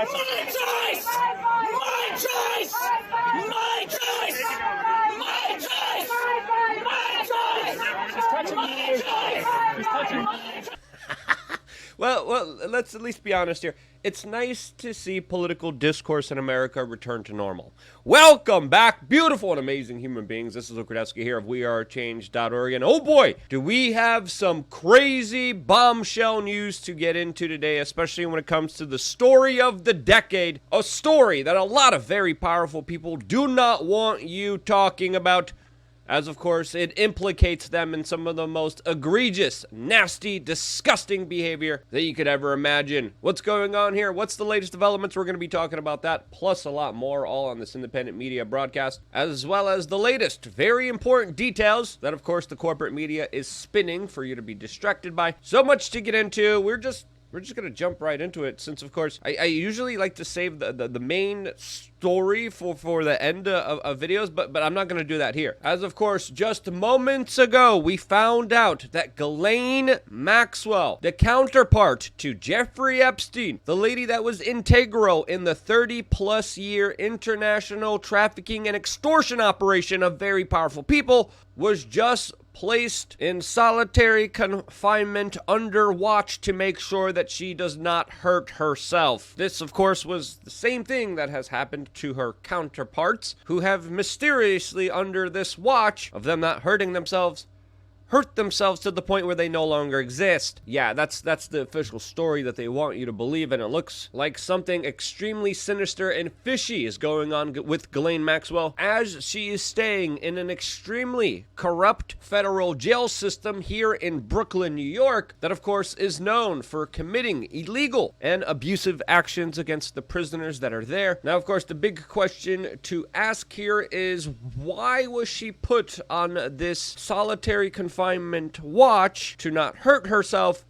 My choice! My choice! My choice! My choice! My choice! She's touching you. She's touching you. Well, let's at least be honest here. It's nice to see political discourse in America return to normal. Welcome back, beautiful and amazing human beings. This is Luke Rudowski here of WeAreChange.org. And oh boy, do we have some crazy bombshell news to get into today, especially when it comes to the story of the decade. A story that a lot of very powerful people do not want you talking about, as of course it implicates them in some of the most egregious, nasty, disgusting behavior that you could ever imagine. What's going on here? What's the latest developments? We're going to be talking about that, plus a lot more, all on this independent media broadcast, as well as the latest, very important details that of course the corporate media is spinning for you to be distracted by. So much to get into. We're just going to jump right into it, since, of course, I usually like to save the main story for the end of videos, but I'm not going to do that here. As, of course, just moments ago, we found out that Galain Maxwell, the counterpart to Jeffrey Epstein, the lady that was integral in the 30-plus year international trafficking and extortion operation of very powerful people, was just placed in solitary confinement under watch to make sure that she does not hurt herself. This, of course, was the same thing that has happened to her counterparts, who have mysteriously, under this watch of them not hurting themselves, hurt themselves to the point where they no longer exist. Yeah, that's the official story that they want you to believe, and it looks like something extremely sinister and fishy is going on with Ghislaine Maxwell, as she is staying in an extremely corrupt federal jail system here in Brooklyn, New York, that of course is known for committing illegal and abusive actions against the prisoners that are there. Now, of course, the big question to ask here is, why was she put on this solitary confinement watch to not hurt herself,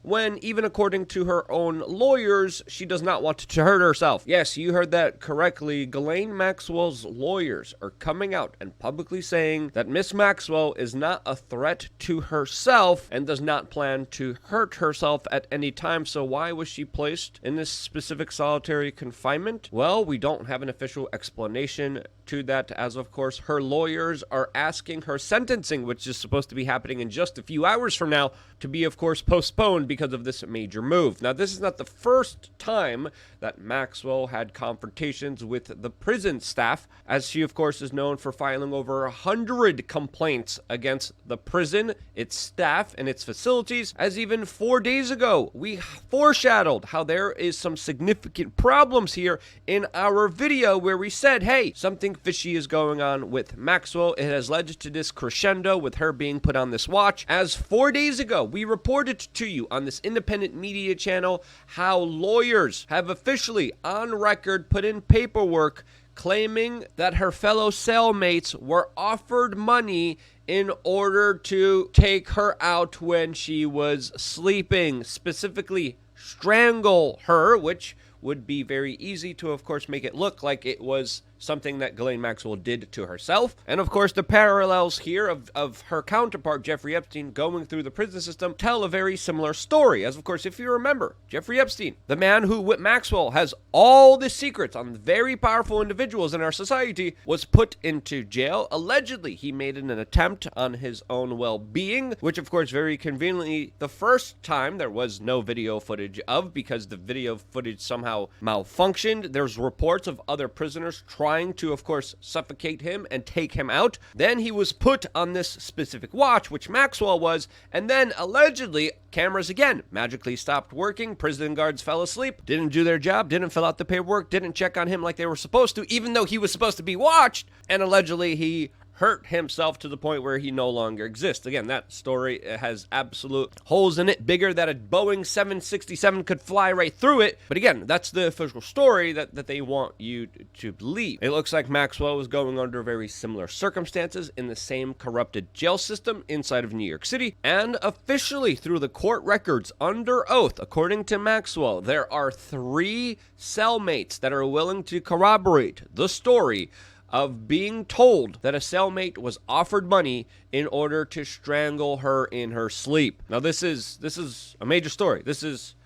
when, even according to her own lawyers, she does not want to hurt herself? Yes, you heard that correctly. Ghislaine Maxwell's lawyers are coming out and publicly saying that Miss Maxwell is not a threat to herself and does not plan to hurt herself at any time. So why was she placed in this specific solitary confinement? Well, we don't have an official explanation to that, as of course her lawyers are asking her sentencing, which is supposed to be happening in just a few hours from now, to be of course postponed because of this major move. Now, this is not the first time that Maxwell had confrontations with the prison staff, as she of course is known for filing over 100 complaints against the prison, its staff, and its facilities. As even 4 days ago, we foreshadowed how there is some significant problems here in our video, where we said, hey, something fishy is going on with Maxwell. It has led to this crescendo with her being put on this watch. As 4 days ago, we reported to you on this independent media channel how lawyers have officially on record put in paperwork claiming that her fellow cellmates were offered money in order to take her out when she was sleeping, specifically strangle her, which would be very easy to, of course, make it look like it was something that Ghislaine Maxwell did to herself. And of course, the parallels here of her counterpart, Jeffrey Epstein, going through the prison system tell a very similar story. As of course, if you remember, Jeffrey Epstein, the man who, with Maxwell, has all the secrets on very powerful individuals in our society, was put into jail. Allegedly, he made an attempt on his own well-being, which of course, very conveniently, the first time there was no video footage of, because the video footage somehow malfunctioned. There's reports of other prisoners trying to, of course, suffocate him and take him out. Then he was put on this specific watch, which Maxwell was, and then allegedly cameras again magically stopped working. Prison guards fell asleep, didn't do their job, didn't fill out the paperwork, didn't check on him like they were supposed to, even though he was supposed to be watched, and allegedly he hurt himself to the point where he no longer exists. Again, that story has absolute holes in it, bigger that a Boeing 767 could fly right through it. But again, that's the official story that they want you to believe. It looks like Maxwell was going under very similar circumstances in the same corrupted jail system inside of New York City. And officially, through the court records, under oath, according to Maxwell, there are 3 cellmates that are willing to corroborate the story of being told that a cellmate was offered money in order to strangle her in her sleep. Now, this is a major story. This is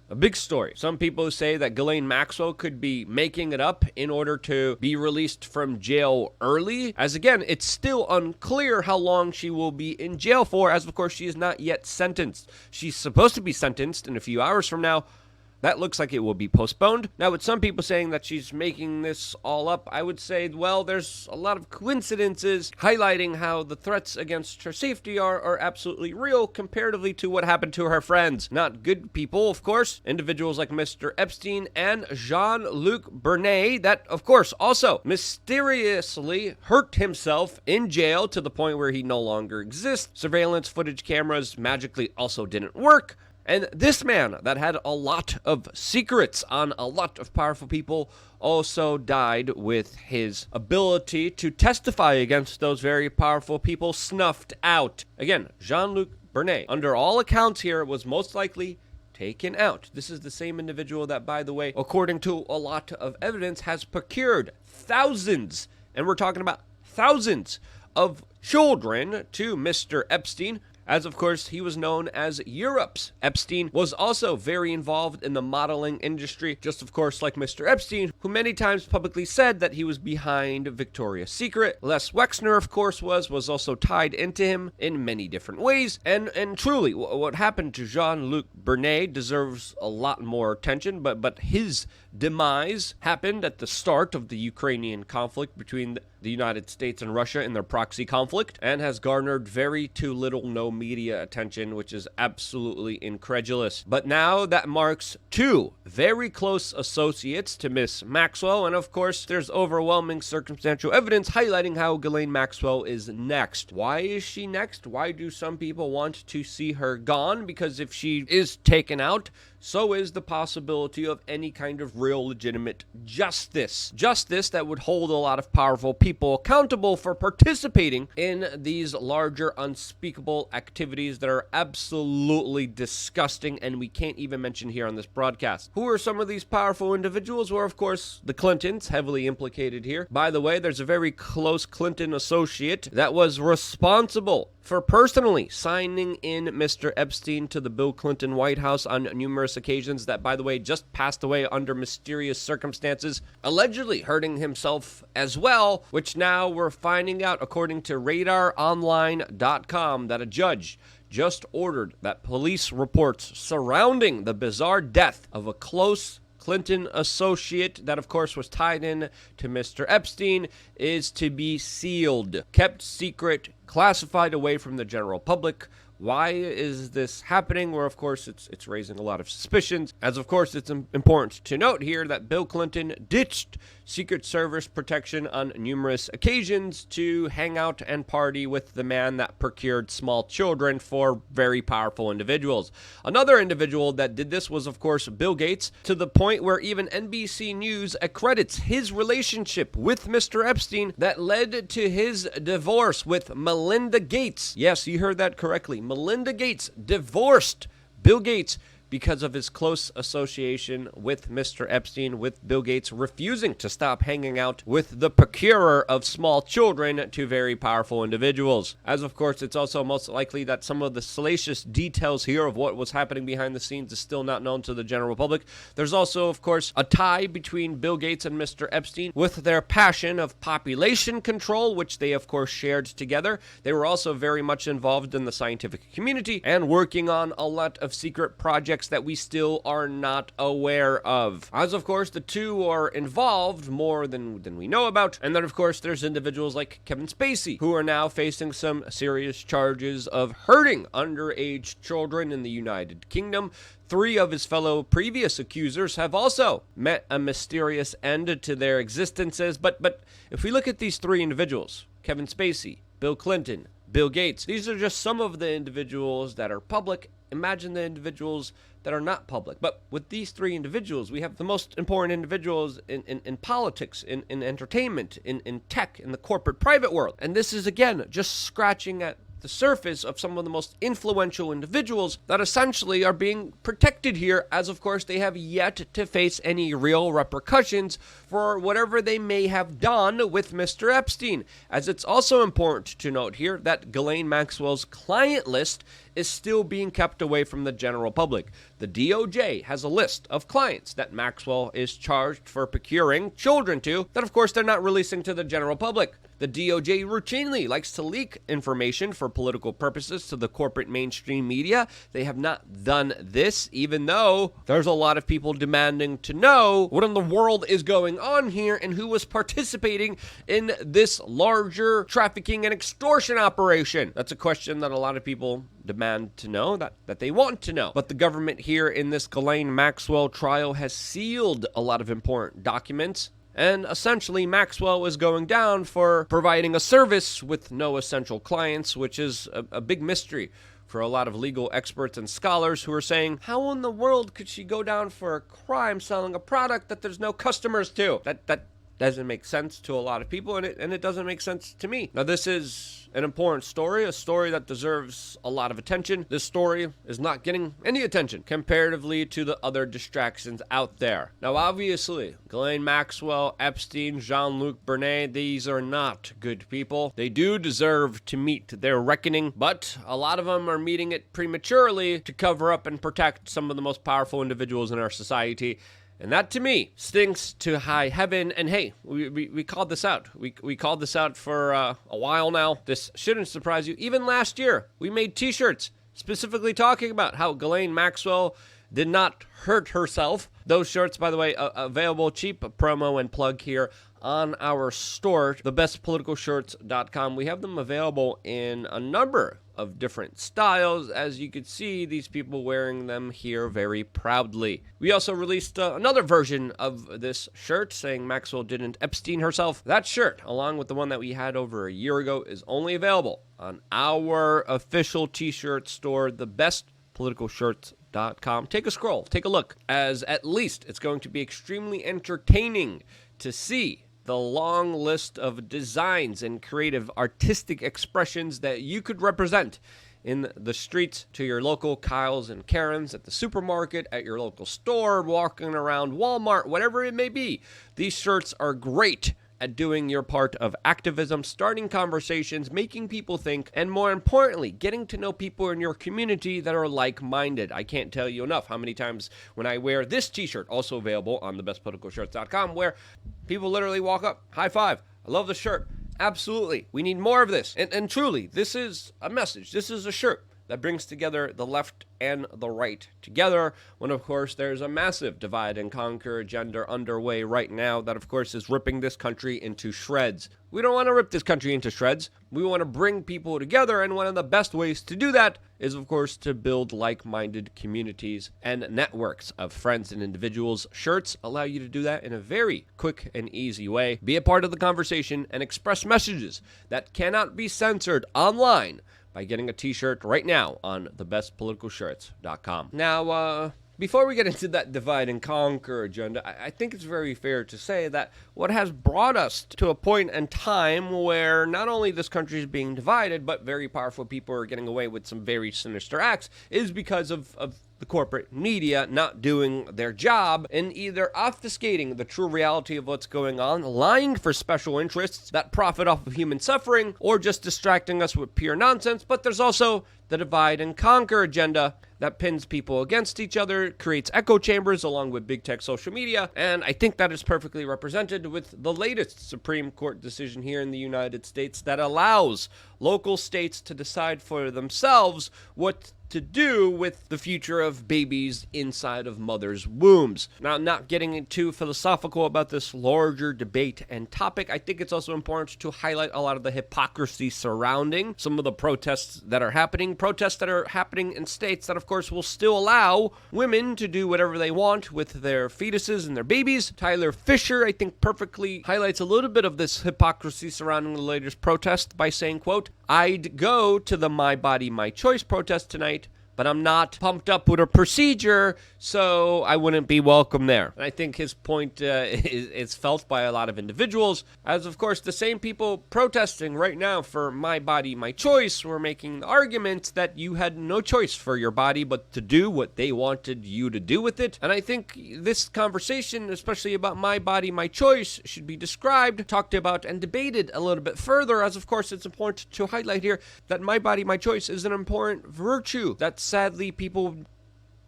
A big story. Some people say that Ghislaine Maxwell could be making it up in order to be released from jail early, as again, it's still unclear how long she will be in jail for, as of course she is not yet sentenced. She's supposed to be sentenced in a few hours from now. That looks like it will be postponed. Now, with some people saying that she's making this all up, I would say, well, there's a lot of coincidences highlighting how the threats against her safety are absolutely real comparatively to what happened to her friends. Not good people, of course. Individuals like Mr. Epstein and JeanLuc Bernay that, of course, also mysteriously hurt himself in jail to the point where he no longer exists. Surveillance footage cameras magically also didn't work. And this man that had a lot of secrets on a lot of powerful people also died with his ability to testify against those very powerful people snuffed out. Again, JeanLuc Bernay, under all accounts here, was most likely taken out. This is the same individual that, by the way, according to a lot of evidence, has procured thousands, and we're talking about thousands, of children to Mr. Epstein, as of course he was known as Europe's. Epstein was also very involved in the modeling industry, just of course like Mr. Epstein, who many times publicly said that he was behind Victoria's Secret. Les Wexner, of course, was also tied into him in many different ways, and truly, what happened to JeanLuc Bernay deserves a lot more attention, but his demise happened at the start of the Ukrainian conflict between the United States and Russia in their proxy conflict, and has garnered very too little no media attention, which is absolutely incredulous. But now that marks two very close associates to Miss Maxwell, and of course there's overwhelming circumstantial evidence highlighting how Ghislaine Maxwell is next. Why is she next? Why do some people want to see her gone? Because if she is taken out, so is the possibility of any kind of real legitimate justice. Justice that would hold a lot of powerful people accountable for participating in these larger unspeakable activities that are absolutely disgusting and we can't even mention here on this broadcast. Who are some of these powerful individuals? Well, of course, the Clintons, heavily implicated here. By the way, there's a very close Clinton associate that was responsible for personally signing in Mr. Epstein to the Bill Clinton White House on numerous occasions that, by the way, just passed away under mysterious circumstances, allegedly hurting himself as well, which now we're finding out, according to RadarOnline.com, that a judge just ordered that police reports surrounding the bizarre death of a close Clinton associate that, of course, was tied in to Mr. Epstein is to be sealed, kept secret, classified away from the general public. Why is this happening? Well, of course, it's raising a lot of suspicions. As of course, it's important to note here that Bill Clinton ditched Secret Service protection on numerous occasions to hang out and party with the man that procured small children for very powerful individuals. Another individual that did this was, of course, Bill Gates, to the point where even NBC News accredits his relationship with Mr. Epstein that led to his divorce with Melinda Gates. Yes, you heard that correctly. Melinda Gates divorced Bill Gates because of his close association with Mr. Epstein, with Bill Gates refusing to stop hanging out with the procurer of small children to very powerful individuals. As of course, it's also most likely that some of the salacious details here of what was happening behind the scenes is still not known to the general public. There's also, of course, a tie between Bill Gates and Mr. Epstein with their passion of population control, which they, of course, shared together. They were also very much involved in the scientific community and working on a lot of secret projects that we still are not aware of. As of course, the two are involved more than we know about. And then of course, there's individuals like Kevin Spacey, who are now facing some serious charges of hurting underage children in the United Kingdom. 3 of his fellow previous accusers have also met a mysterious end to their existences. But if we look at these 3 individuals, Kevin Spacey, Bill Clinton, Bill Gates, these are just some of the individuals that are public. Imagine the individuals that are not public. But with these 3 individuals, we have the most important individuals in politics, in entertainment, in tech, in the corporate private world. And this is, again, just scratching at the surface of some of the most influential individuals that essentially are being protected here, as of course they have yet to face any real repercussions for whatever they may have done with Mr. Epstein. As it's also important to note here that Ghislaine Maxwell's client list is still being kept away from the general public. The DOJ has a list of clients that Maxwell is charged for procuring children to that, of course, they're not releasing to the general public. The DOJ routinely likes to leak information for political purposes to the corporate mainstream media. They have not done this, even though there's a lot of people demanding to know what in the world is going on here and who was participating in this larger trafficking and extortion operation. That's a question that a lot of people demand to know, that they want to know. But the government here in this Galain Maxwell trial has sealed a lot of important documents. And essentially, Maxwell is going down for providing a service with no essential clients, which is a big mystery for a lot of legal experts and scholars who are saying, how in the world could she go down for a crime selling a product that there's no customers to? That doesn't make sense to a lot of people, and it doesn't make sense to me. Now, this is an important story, a story that deserves a lot of attention. This story is not getting any attention comparatively to the other distractions out there. Now, obviously, Galain Maxwell, Epstein, JeanLuc Bernay, these are not good people. They do deserve to meet their reckoning, but a lot of them are meeting it prematurely to cover up and protect some of the most powerful individuals in our society. And that, to me, stinks to high heaven. And hey, we called this out. We called this out for a while now. This shouldn't surprise you. Even last year, we made T-shirts specifically talking about how Galain Maxwell did not hurt herself. Those shirts, by the way, available, cheap promo and plug here on our store, thebestpoliticalshirts.com. We have them available in a number of different styles. As you can see, these people wearing them here very proudly. We also released another version of this shirt saying Maxwell didn't Epstein herself. That shirt, along with the one that we had over a year ago, is only available on our official T-shirt store, thebestpoliticalshirts.com. Take a scroll, take a look, as at least it's going to be extremely entertaining to see the long list of designs and creative artistic expressions that you could represent in the streets, to your local Kyles and Karens, at the supermarket, at your local store, walking around Walmart, whatever it may be. These shirts are great at doing your part of activism, starting conversations, making people think, and more importantly, getting to know people in your community that are like-minded. I can't tell you enough how many times when I wear this T-shirt, also available on thebestpoliticalshirts.com, where people literally walk up, high five, I love the shirt. Absolutely. We need more of this. And truly, this is a message. This is a shirt that brings together the left and the right together, when, of course, there's a massive divide and conquer agenda underway right now that, of course, is ripping this country into shreds. We don't want to rip this country into shreds. We want to bring people together, and one of the best ways to do that is, of course, to build like-minded communities and networks of friends and individuals. Shirts allow you to do that in a very quick and easy way. Be a part of the conversation and express messages that cannot be censored online by getting a T-shirt right now on thebestpoliticalshirts.com. Now, before we get into that divide and conquer agenda, I think it's very fair to say that what has brought us to a point in time where not only this country is being divided, but very powerful people are getting away with some very sinister acts, is because of the corporate media not doing their job in either obfuscating the true reality of what's going on, lying for special interests that profit off of human suffering, or just distracting us with pure nonsense. But there's also the divide and conquer agenda that pins people against each other, creates echo chambers along with big tech social media, and I think that is perfectly represented with the latest Supreme Court decision here in the United States that allows local states to decide for themselves what to do with the future of babies inside of mothers' wombs. Now, not getting too philosophical about this larger debate and topic, I think it's also important to highlight a lot of the hypocrisy surrounding some of the protests that are happening in states that, of course, will still allow women to do whatever they want with their fetuses and their babies. Tyler Fisher, I think, perfectly highlights a little bit of this hypocrisy surrounding the latest protest by saying, quote, "I'd go to the My Body, My Choice protest tonight, but I'm not pumped up with a procedure, so I wouldn't be welcome there. And I think his point is felt by a lot of individuals, as of course the same people protesting right now for my body, my choice were making the argument that you had no choice for your body but to do what they wanted you to do with it. And I think this conversation, especially about my body, my choice, should be described, talked about, and debated a little bit further, as of course it's important to highlight here that my body, my choice is an important virtue that sadly people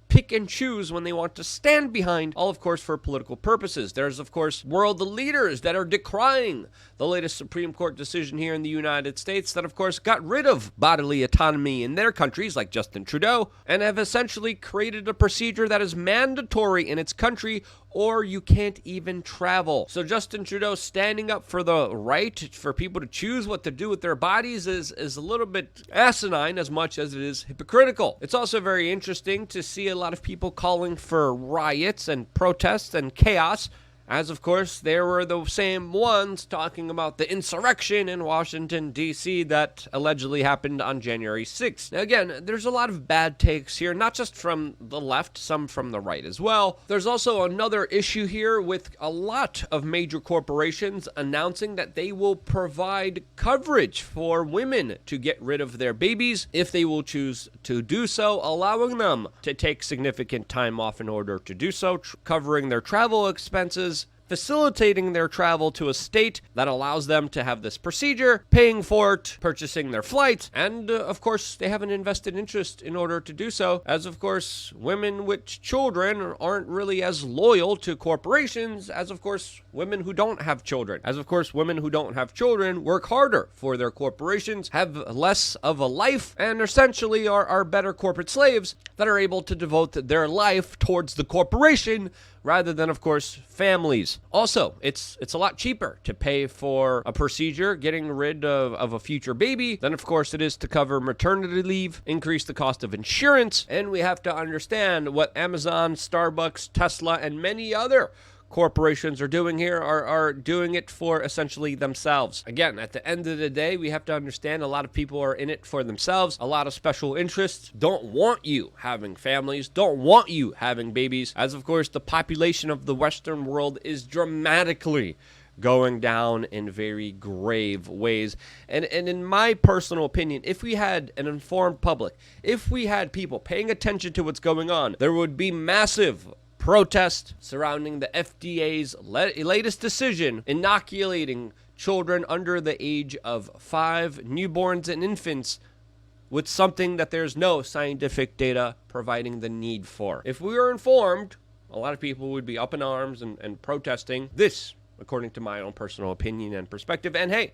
pick and choose when they want to stand behind, all of course for political purposes. There's of course world leaders that are decrying the latest Supreme Court decision here in the United States that of course got rid of bodily autonomy in their countries, like Justin Trudeau, and have essentially created a procedure that is mandatory in its country or you can't even travel. So Justin Trudeau standing up for the right for people to choose what to do with their bodies is a little bit asinine as much as it is hypocritical. It's also very interesting to see a lot of people calling for riots and protests and chaos, as of course there were the same ones talking about the insurrection in Washington, D.C. that allegedly happened on January 6th. Now again, there's a lot of bad takes here, not just from the left, some from the right as well. There's also another issue here with a lot of major corporations announcing that they will provide coverage for women to get rid of their babies if they will choose to do so, allowing them to take significant time off in order to do so, covering their travel expenses, facilitating their travel to a state that allows them to have this procedure, paying for it, purchasing their flights, and of course they have an invested interest in order to do so, as of course women with children aren't really as loyal to corporations as of course women who don't have children. As of course women who don't have children work harder for their corporations, have less of a life, and essentially are better corporate slaves that are able to devote their life towards the corporation rather than, of course, families. Also, it's a lot cheaper to pay for a procedure, getting rid of a future baby, than, of course, it is to cover maternity leave, increase the cost of insurance, and we have to understand what Amazon, Starbucks, Tesla, and many other corporations are doing here are doing it for essentially themselves. Again, at the end of the day, we have to understand a lot of people are in it for themselves. A lot of special interests don't want you having families, don't want you having babies, as of course the population of the Western world is dramatically going down in very grave ways. And in my personal opinion, if we had an informed public, if we had people paying attention to what's going on, there would be massive protest surrounding the FDA's latest decision inoculating children under the age of 5, newborns and infants, with something that there's no scientific data providing the need for. If we were informed, a lot of people would be up in arms and protesting this, according to my own personal opinion and perspective. And hey,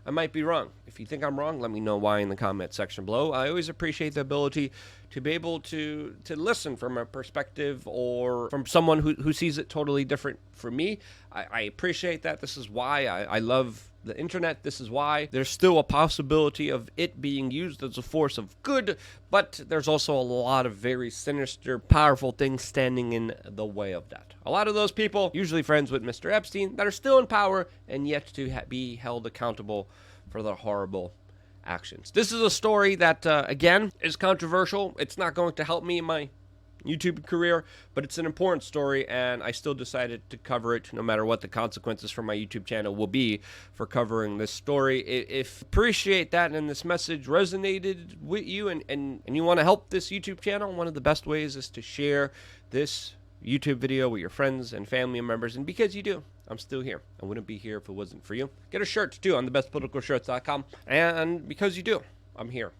I might be wrong. If you think I'm wrong, let me know why in the comment section below. I always appreciate the ability to be able to listen from a perspective or from someone who sees it totally different from me. I appreciate that. This is why I love the internet. This is why there's still a possibility of it being used as a force of good, but there's also a lot of very sinister, powerful things standing in the way of that. A lot of those people, usually friends with Mr. Epstein, that are still in power and yet to be held accountable for their horrible actions. This is a story that, again, is controversial. It's not going to help me in my YouTube career, but it's an important story, and I still decided to cover it no matter what the consequences for my YouTube channel will be for covering this story. If appreciate that and this message resonated with you and you want to help this YouTube channel, one of the best ways is to share this YouTube video with your friends and family members, and because you do, I'm still here. I wouldn't be here if it wasn't for you. Get a shirt too on thebestpoliticalshirts.com, and because you do, I'm here.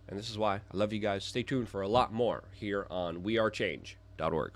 And this is why I love you guys. Stay tuned for a lot more here on wearechange.org.